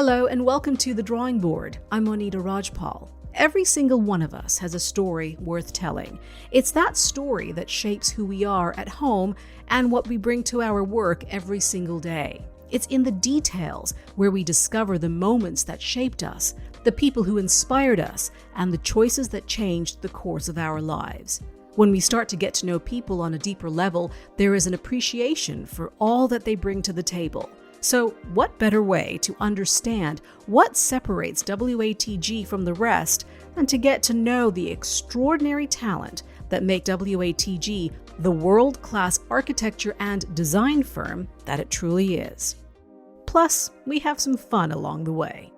Hello and welcome to The Drawing Board. I'm Monita Rajpal. Every single one of us has a story worth telling. It's that story that shapes who we are at home and what we bring to our work every single day. It's in the details where we discover the moments that shaped us, the people who inspired us, and the choices that changed the course of our lives. When we start to get to know people on a deeper level, there is an appreciation for all that they bring to the table. So, what better way to understand what separates WATG from the rest than to get to know the extraordinary talent that make WATG the world-class architecture and design firm that it truly is. Plus, we have some fun along the way.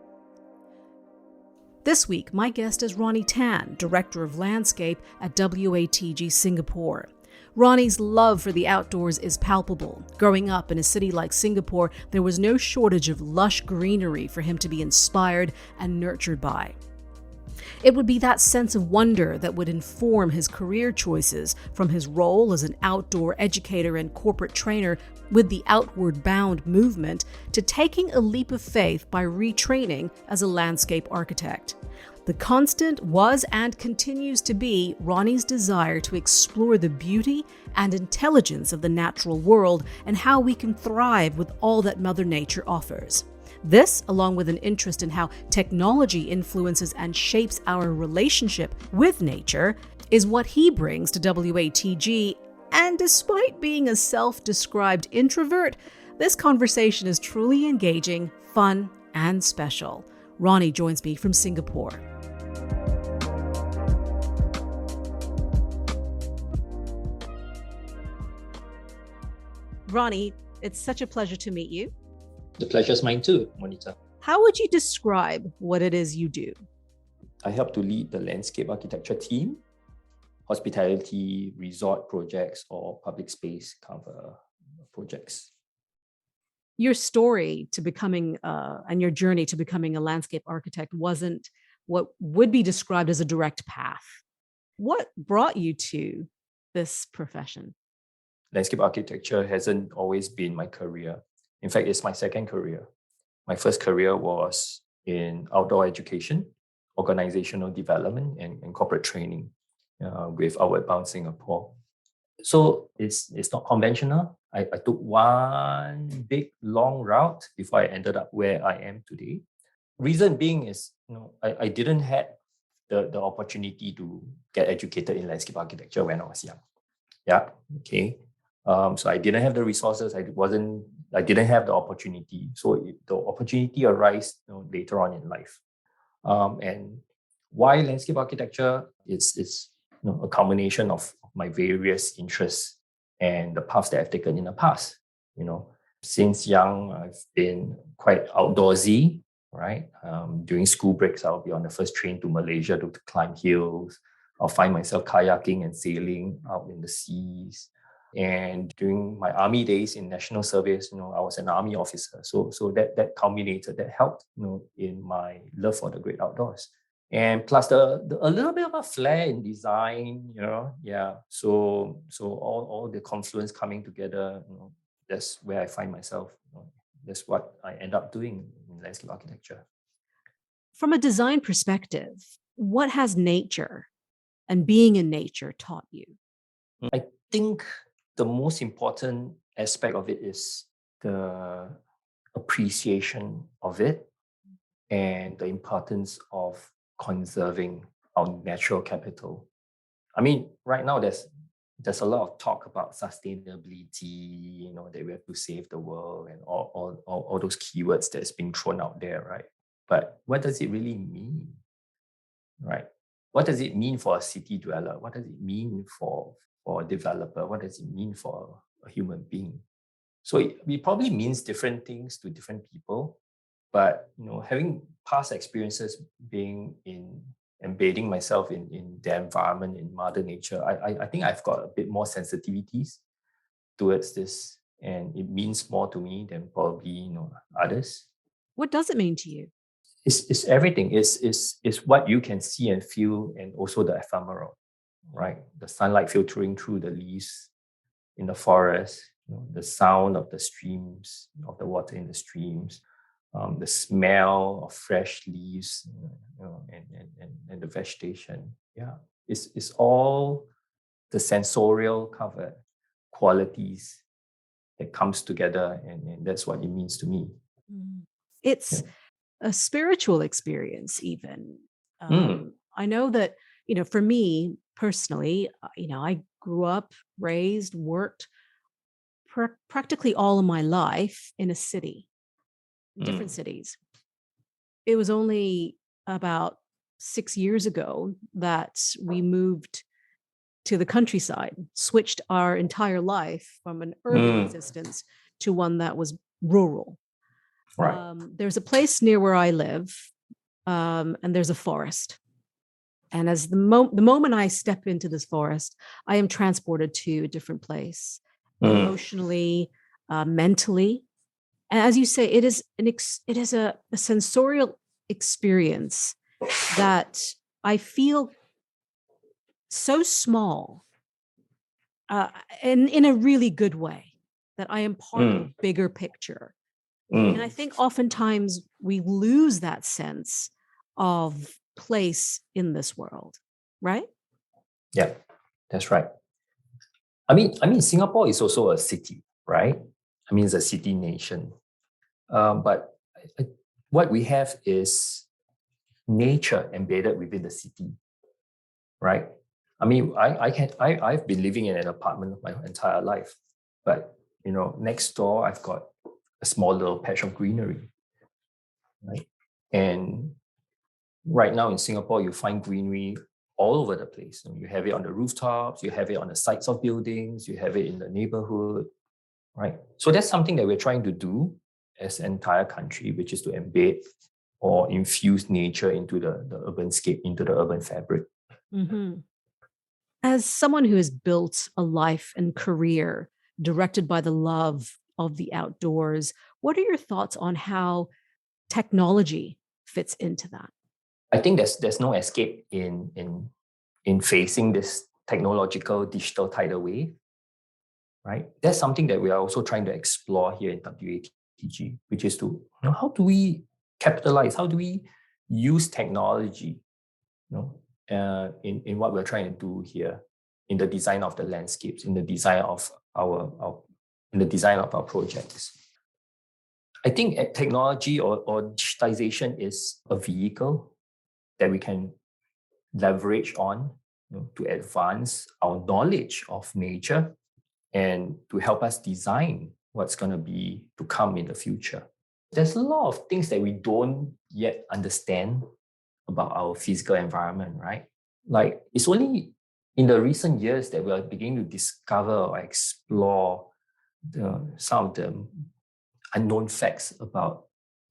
This week, my guest is Ronnie Tan, Director of Landscape at WATG Singapore. Ronnie's love for the outdoors is palpable. Growing up in a city like Singapore, there was no shortage of lush greenery for him to be inspired and nurtured by. It would be that sense of wonder that would inform his career choices, from his role as an outdoor educator and corporate trainer with the Outward Bound movement to taking a leap of faith by retraining as a landscape architect. The constant was and continues to be Ronnie's desire to explore the beauty and intelligence of the natural world and how we can thrive with all that Mother Nature offers. This, along with an interest in how technology influences and shapes our relationship with nature, is what he brings to WATG. And despite being a self-described introvert, this conversation is truly engaging, fun, and special. Ronnie joins me from Singapore. Ronnie, it's such a pleasure to meet you. The pleasure's mine too, Monita. How would you describe what it is you do? I help to lead the landscape architecture team, hospitality, resort projects, or public space cover projects. Your story to becoming and your journey to becoming a landscape architect wasn't what would be described as a direct path. What brought you to this profession? Landscape architecture hasn't always been my career. In fact, it's my second career. My first career was in outdoor education, organizational development, and corporate training with Outward Bound Singapore. So it's not conventional. I took one big, long route before I ended up where I am today. Reason being is, I didn't have the opportunity to get educated in landscape architecture when I was young. Yeah, okay. So I didn't have the resources. I didn't have the opportunity. So the opportunity arose later on in life. And why landscape architecture? It's a combination of my various interests and the paths that I've taken in the past. Since young, I've been quite outdoorsy, right? During school breaks, I'll be on the first train to Malaysia to climb hills. I'll find myself kayaking and sailing out in the seas. And during my army days in national service, I was an army officer. So that culminated, that helped, in my love for the great outdoors. And plus a little bit of a flair in design, yeah. So all the confluence coming together, that's where I find myself. That's what I end up doing in landscape architecture. From a design perspective, what has nature and being in nature taught you? I think the most important aspect of it is the appreciation of it and the importance of conserving our natural capital. I mean, right now there's a lot of talk about sustainability, that we have to save the world and all those keywords that's being thrown out there, right? But what does it really mean, right? What does it mean for a city dweller? What does it mean for a developer? What does it mean for a human being? So it probably means different things to different people. But having past experiences embedding myself in the environment, in Mother Nature, I think I've got a bit more sensitivities towards this, and it means more to me than probably others. What does it mean to you? It's everything. It's what you can see and feel, and also the ephemeral, right? The sunlight filtering through the leaves in the forest, the sound of the streams, of the water in the streams, the smell of fresh leaves, and the vegetation. Yeah, it's all the sensorial cover qualities that comes together, and that's what it means to me. It's Yeah. a spiritual experience, even. Mm, I know that, for me personally, I grew up, raised, worked practically all of my life in a city, different mm, cities. It was only about 6 years ago that we moved to the countryside, switched our entire life from an urban mm, existence to one that was rural. right. There's a place near where I live, and there's a forest. And as the moment I step into this forest, I am transported to a different place, Mm, emotionally, mentally. And as you say, it is a sensorial experience that I feel so small, uh, in a really good way, that I am part of a mm, bigger picture. And I mm. think oftentimes we lose that sense of place in this world, right? Yeah, that's right. I mean, Singapore is also a city, right? I mean, it's a city nation. But what we have is nature embedded within the city, right? I mean, I've been living in an apartment my entire life, but next door I've got a small little patch of greenery, right? And right now in Singapore, you find greenery all over the place. You have it on the rooftops, you have it on the sides of buildings, you have it in the neighborhood, right? So that's something that we're trying to do as an entire country, which is to embed or infuse nature into the urban scape, into the urban fabric. Mm-hmm. As someone who has built a life and career directed by the love of the outdoors, what are your thoughts on how technology fits into that? I think there's no escape in facing this technological digital tidal wave, right? That's something that we are also trying to explore here in WATG, which is to how do we capitalize, how do we use technology, in what we're trying to do here in the design of the landscapes, in the design of our in the design of our projects. I think technology or digitization is a vehicle that we can leverage on, to advance our knowledge of nature and to help us design what's going to be to come in the future. There's a lot of things that we don't yet understand about our physical environment, right? Like it's only in the recent years that we are beginning to discover or explore some of the unknown facts about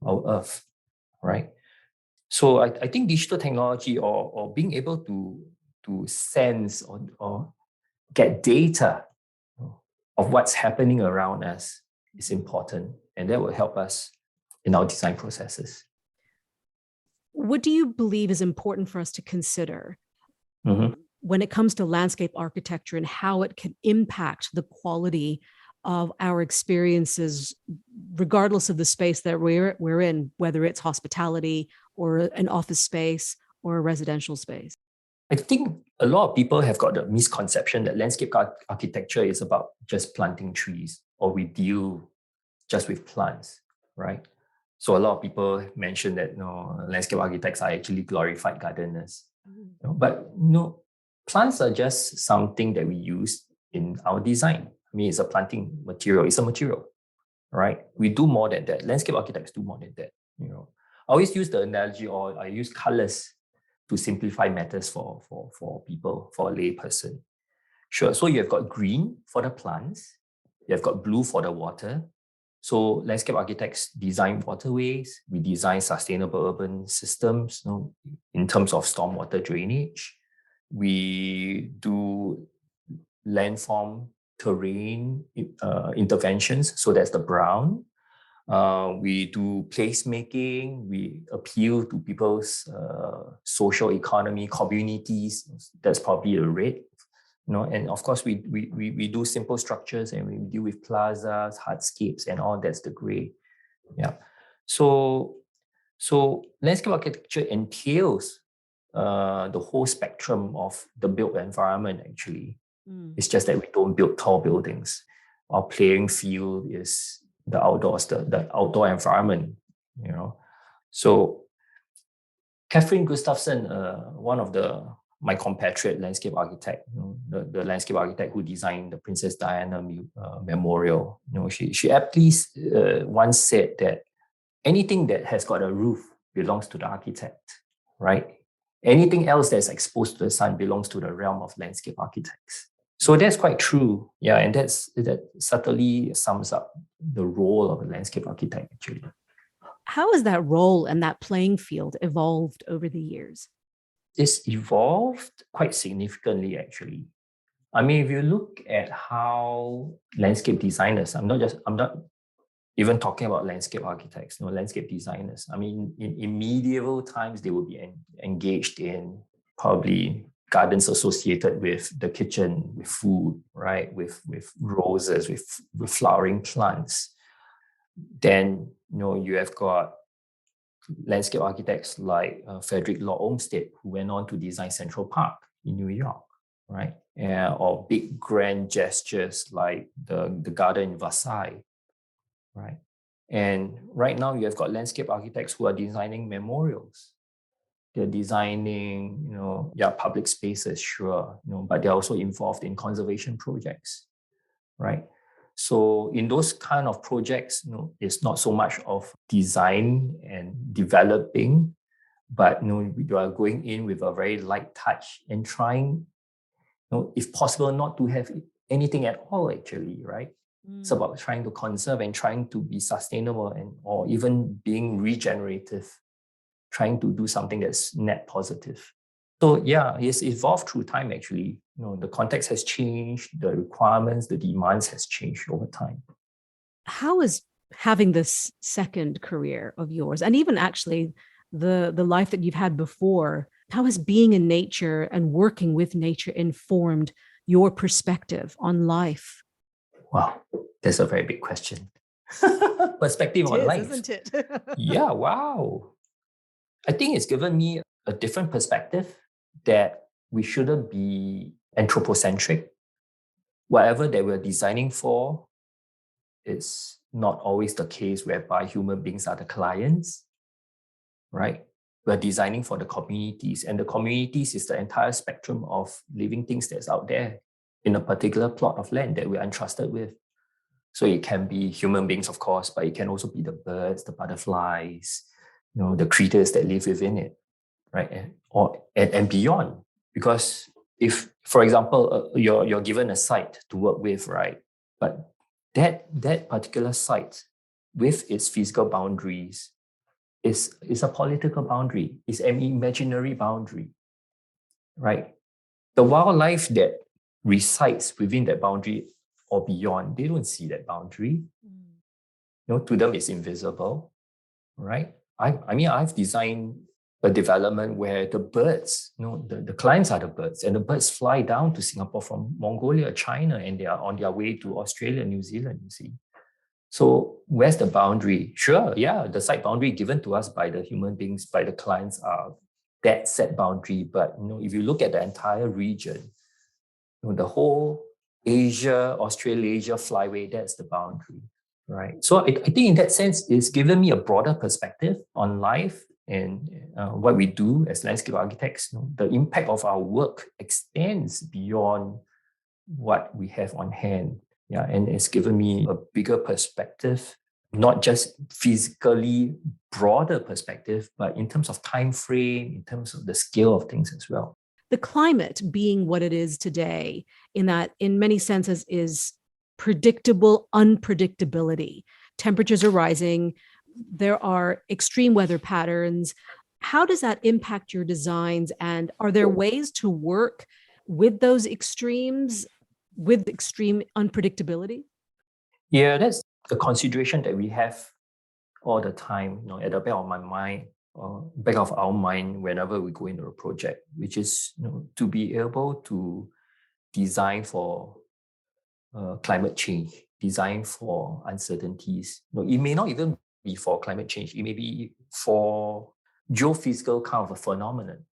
our Earth, right? So I think digital technology or being able to sense or get data of what's happening around us is important, and that will help us in our design processes. What do you believe is important for us to consider Mm-hmm. when it comes to landscape architecture and how it can impact the quality of our experiences, regardless of the space that we're in, whether it's hospitality or an office space or a residential space? I think a lot of people have got the misconception that landscape architecture is about just planting trees, or we deal just with plants, right? So a lot of people mention that landscape architects are actually glorified gardeners. But plants are just something that we use in our design. I mean, it's a planting material. It's a material, right? We do more than that. Landscape architects do more than that. I always use the analogy, or I use colors to simplify matters for people, for a lay person. Sure. So you have got green for the plants, you have got blue for the water. So landscape architects design waterways, we design sustainable urban systems, in terms of stormwater drainage. We do landform terrain interventions, so that's the brown. We do placemaking. We appeal to people's social economy, communities. That's probably a red. And of course, we do simple structures, and we deal with plazas, hardscapes, and all. That's the gray. Yeah. So, so landscape architecture entails the whole spectrum of the built environment, actually. It's just that we don't build tall buildings. Our playing field is the outdoors, the outdoor environment, you know. So Catherine Gustafson, one of my compatriot landscape architect, the landscape architect who designed the Princess Diana Memorial, she aptly once said that anything that has got a roof belongs to the architect, right? Anything else that's exposed to the sun belongs to the realm of landscape architects. So that's quite true. Yeah, and that subtly sums up the role of a landscape architect, actually. How has that role and that playing field evolved over the years? It's evolved quite significantly, actually. I mean, if you look at how landscape designers, I'm not even talking about landscape architects, landscape designers. I mean, in medieval times, they would be engaged in probably gardens associated with the kitchen, with food, right? With roses, with flowering plants. Then, you have got landscape architects like Frederick Law Olmsted, who went on to design Central Park in New York, right? Or big grand gestures like the garden in Versailles, right? And right now you have got landscape architects who are designing memorials. They're designing, public spaces, sure, but they're also involved in conservation projects, right? So in those kind of projects, it's not so much of design and developing, but you are going in with a very light touch and trying, if possible, not to have anything at all, actually, right? It's about trying to conserve and trying to be sustainable or even being regenerative, trying to do something that's net positive. So yeah, it's evolved through time, actually. The context has changed, the requirements, the demands has changed over time. How is having this second career of yours, and even actually the life that you've had before, how has being in nature and working with nature informed your perspective on life? Wow, that's a very big question. Perspective on life. Isn't it? Yeah, wow. I think it's given me a different perspective that we shouldn't be anthropocentric. Whatever that we're designing for is not always the case whereby human beings are the clients, right? We're designing for the communities, and the communities is the entire spectrum of living things that's out there in a particular plot of land that we're entrusted with. So it can be human beings, of course, but it can also be the birds, the butterflies, the creatures that live within it, right? And beyond. Because if, for example, you're given a site to work with, right? But that particular site, with its physical boundaries, is a political boundary, is an imaginary boundary, right? The wildlife that resides within that boundary or beyond, they don't see that boundary. To them, it's invisible, right? I mean, I've designed a development where the birds, the clients are the birds, and the birds fly down to Singapore from Mongolia, China, and they are on their way to Australia, New Zealand, you see. So where's the boundary? Sure, yeah, the site boundary given to us by the human beings, by the clients are that set boundary. But if you look at the entire region, the whole Asia, Australasia flyway, that's the boundary, right? So I think in that sense, it's given me a broader perspective on life and what we do as landscape architects. The impact of our work extends beyond what we have on hand. Yeah, and it's given me a bigger perspective, not just physically broader perspective, but in terms of time frame, in terms of the scale of things as well. The climate being what it is today, in that, in many senses, is predictable unpredictability. Temperatures are rising. There are extreme weather patterns. How does that impact your designs? And are there ways to work with those extremes, with extreme unpredictability? Yeah, that's the consideration that we have all the time, at the back of my mind, or back of our mind whenever we go into a project, which is to be able to design for climate change, design for uncertainties. It may not even be for climate change. It may be for geophysical kind of a phenomenon.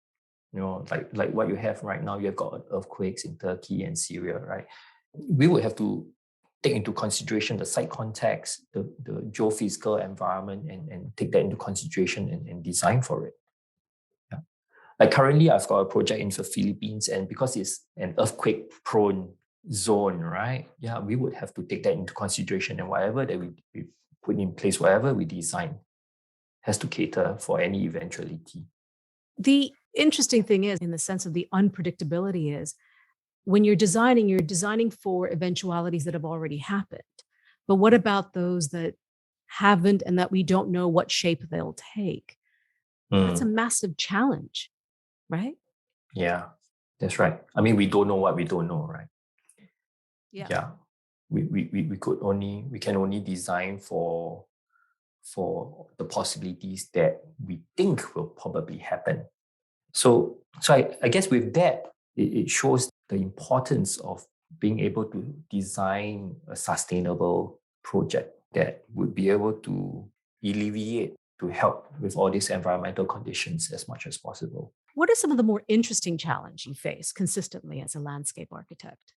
Like what you have right now, you have got earthquakes in Turkey and Syria, right? We would have to take into consideration the site context, the geophysical environment, and take that into consideration and design for it. Yeah. Like currently, I've got a project in the Philippines, and because it's an earthquake-prone zone, right? Yeah, we would have to take that into consideration, and whatever that we put in place, whatever we design, has to cater for any eventuality. The interesting thing is, in the sense of the unpredictability, is when you're designing for eventualities that have already happened. But what about those that haven't and that we don't know what shape they'll take? That's a massive challenge, right? Yeah, that's right. I mean, we don't know what we don't know, right? Yeah. We can only design for the possibilities that we think will probably happen. So I guess with that, it shows the importance of being able to design a sustainable project that would be able to alleviate, to help with all these environmental conditions as much as possible. What are some of the more interesting challenges you face consistently as a landscape architect?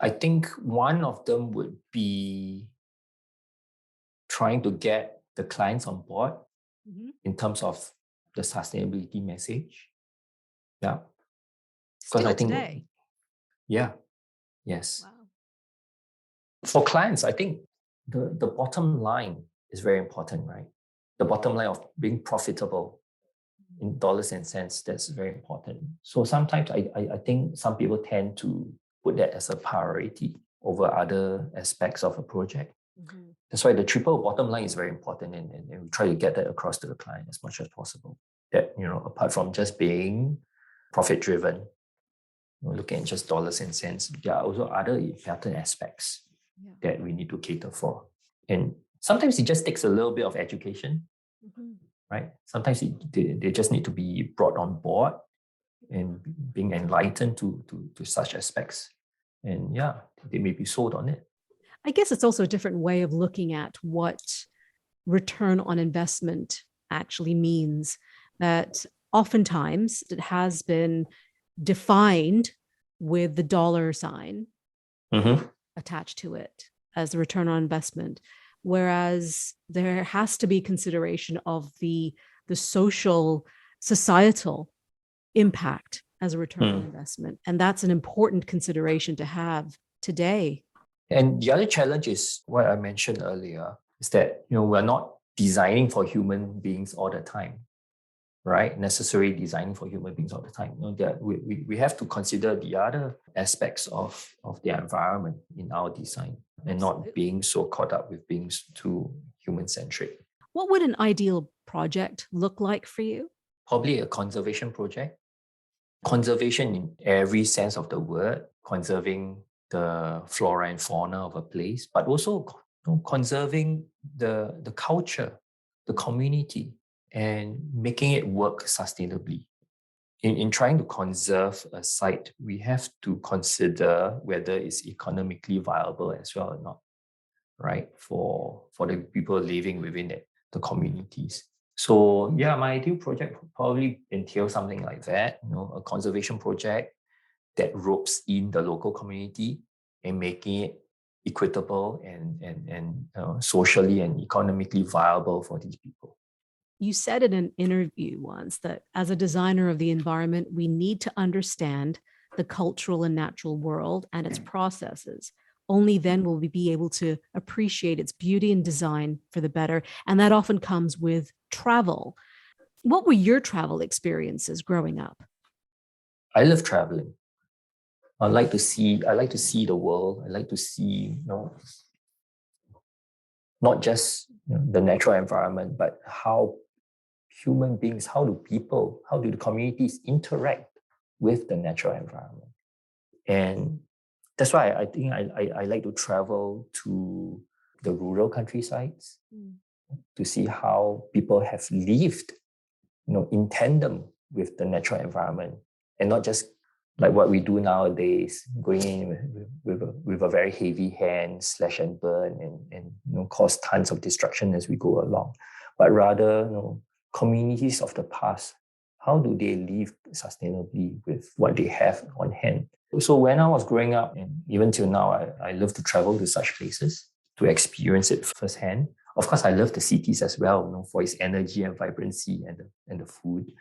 I think one of them would be trying to get the clients on board in terms of the sustainability message. Yeah. Still today. Yeah. Yes. Wow. For clients, I think the bottom line is very important, right? The bottom line of being profitable in dollars and cents, that's very important. So sometimes I think some people tend to put that as a priority over other aspects of a project. That's why the triple bottom line is very important, and we try to get that across to the client as much as possible. That, apart from just being profit driven, looking at just dollars and cents, there are also other important aspects that we need to cater for. And sometimes it just takes a little bit of education, right? Sometimes they just need to be brought on board and being enlightened to such aspects. And yeah, they may be sold on it. I guess it's also a different way of looking at what return on investment actually means. That oftentimes it has been defined with the dollar sign attached to it as the return on investment, whereas there has to be consideration of the social, societal impact as a return on investment. And that's an important consideration to have today. And the other challenge is what I mentioned earlier, is that we're not designing for human beings all the time, right? Necessarily designing for human beings all the time. We have to consider the other aspects of the environment in our design, and not being so caught up with being too human-centric. What would an ideal project look like for you? Probably a conservation project. Conservation in every sense of the word, conserving the flora and fauna of a place, but also conserving the culture, the community, and making it work sustainably. In trying to conserve a site, we have to consider whether it's economically viable as well or not, right? For the people living within it, the communities. So yeah, my ideal project probably entails something like that, a conservation project that ropes in the local community and making it equitable and socially and economically viable for these people. You said in an interview once that as a designer of the environment, we need to understand the cultural and natural world and its processes. Only then will we be able to appreciate its beauty and design for the better. And that often comes with travel. What were your travel experiences growing up? I love traveling. I like to see the world. I like to see, not just the natural environment, but how human beings, how do the communities interact with the natural environment. And that's why I think I like to travel to the rural countrysides to see how people have lived, in tandem with the natural environment, and not just like what we do nowadays, going in with a very heavy hand, slash and burn, and cause tons of destruction as we go along. But rather, communities of the past, how do they live sustainably with what they have on hand? So when I was growing up, and even till now, I love to travel to such places to experience it firsthand. Of course, I love the cities as well, for its energy and vibrancy and the food.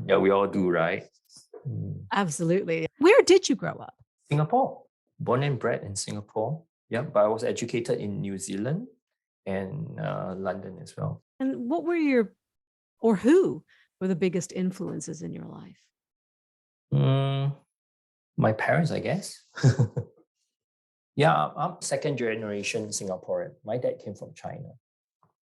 Yeah, we all do, right? Absolutely. Where did you grow up? Singapore, born and bred in Singapore. Yeah, but I was educated in New Zealand and London as well. And what were who were the biggest influences in your life? My parents, I guess. Yeah, I'm second generation Singaporean. My dad came from China.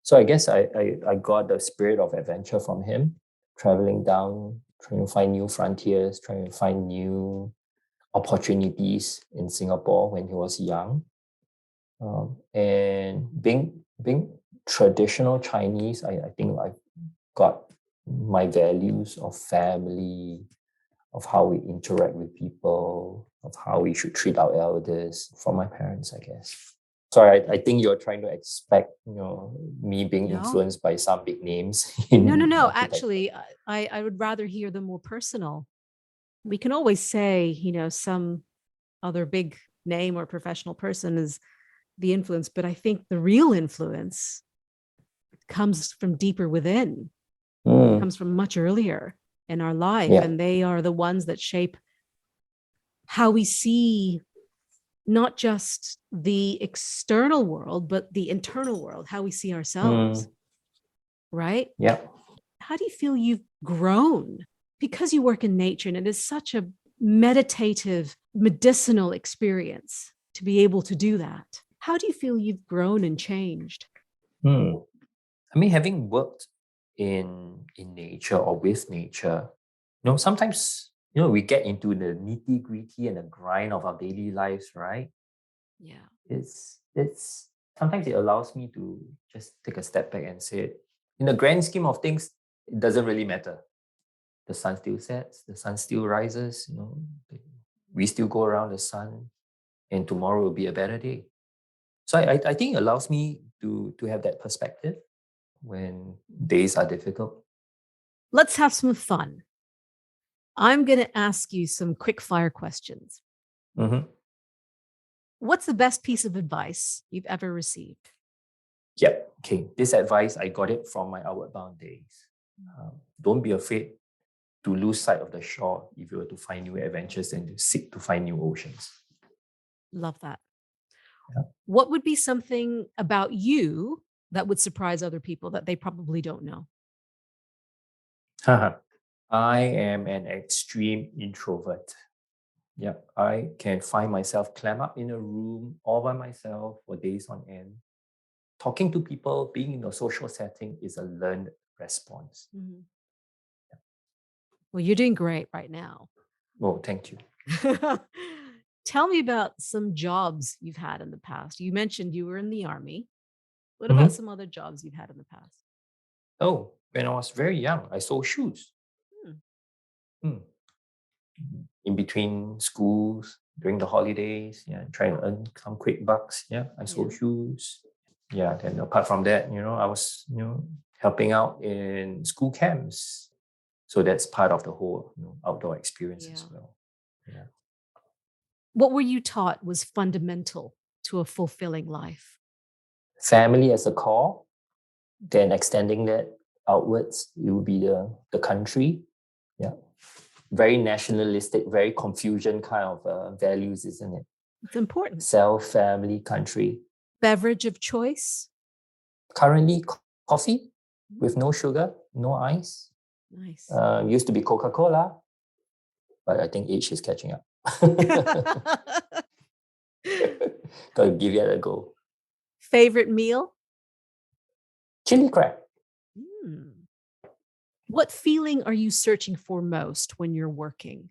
So I guess I got the spirit of adventure from him, traveling down, trying to find new frontiers, trying to find new opportunities in Singapore when he was young. And being traditional Chinese, I think I got my values of family, of how we interact with people, of how we should treat our elders from my parents, I guess. Sorry, I think you're trying to expect, me being influenced by some big names. No. Actually, I would rather hear the more personal. We can always say, some other big name or professional person is the influence, but I think the real influence comes from deeper within. It comes from much earlier in our life, and they are the ones that shape how we see not just the external world, but the internal world, how we see ourselves. Right? Yeah. How do you feel you've grown? Because you work in nature and it is such a meditative, medicinal experience to be able to do that. How do you feel you've grown and changed? I mean, having worked in nature or with nature, sometimes, we get into the nitty-gritty and the grind of our daily lives, right? Yeah. It's sometimes it allows me to just take a step back and say, in the grand scheme of things, it doesn't really matter. The sun still sets, the sun still rises, we still go around the sun, and tomorrow will be a better day. So I think it allows me to have that perspective when days are difficult. Let's have some fun. I'm going to ask you some quick fire questions. What's the best piece of advice you've ever received? Yep. Okay. This advice, I got it from my Outward Bound days. Don't be afraid to lose sight of the shore if you were to find new adventures and to seek to find new oceans. Love that. Yeah. What would be something about you that would surprise other people that they probably don't know? I am an extreme introvert. Yeah, I can find myself clam up in a room all by myself for days on end. Talking to people, being in a social setting is a learned response. Mm-hmm. Yeah. Well, you're doing great right now. Oh, thank you. Tell me about some jobs you've had in the past. You mentioned you were in the Army. What about some other jobs you've had in the past? Oh, when I was very young, I sold shoes. In between schools, during the holidays, trying to earn some quick bucks. I sold shoes. Then apart from that, I was, helping out in school camps. So that's part of the whole outdoor experience as well. Yeah. What were you taught was fundamental to a fulfilling life? Family as a core, then extending that outwards, it would be the country. Yeah. Very nationalistic, very Confucian kind of values, isn't it? It's important. Self, family, country. Beverage of choice? Currently, coffee with no sugar, no ice. Nice. Used to be Coca-Cola, but I think age is catching up. Gotta give it a go. Favorite meal? Chili crab. What feeling are you searching for most when you're working?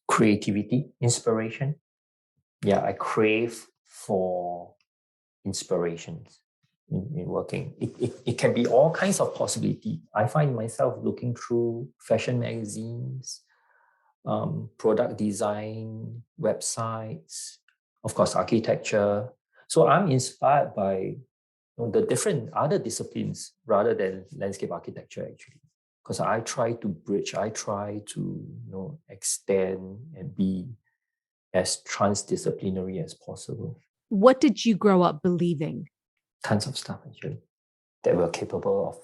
Creativity, inspiration. Yeah, I crave for inspirations in working. It can be all kinds of possibility. I find myself looking through fashion magazines, product design, websites, of course, architecture. So I'm inspired by the different other disciplines rather than landscape architecture, actually. Because I try to bridge, I try to extend and be as transdisciplinary as possible. What did you grow up believing? Tons of stuff, actually, that we're capable of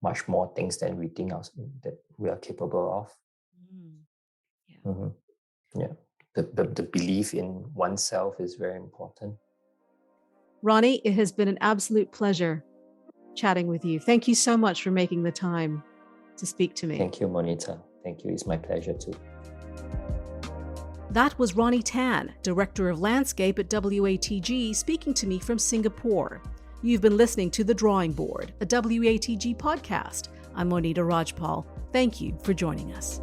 much more things than we think that we are capable of. Yeah. Yeah. The belief in oneself is very important. Ronnie, it has been an absolute pleasure chatting with you. Thank you so much for making the time to speak to me. Thank you, Monita. Thank you. It's my pleasure too. That was Ronnie Tan, Director of Landscape at WATG, speaking to me from Singapore. You've been listening to The Drawing Board, a WATG podcast. I'm Monita Rajpal. Thank you for joining us.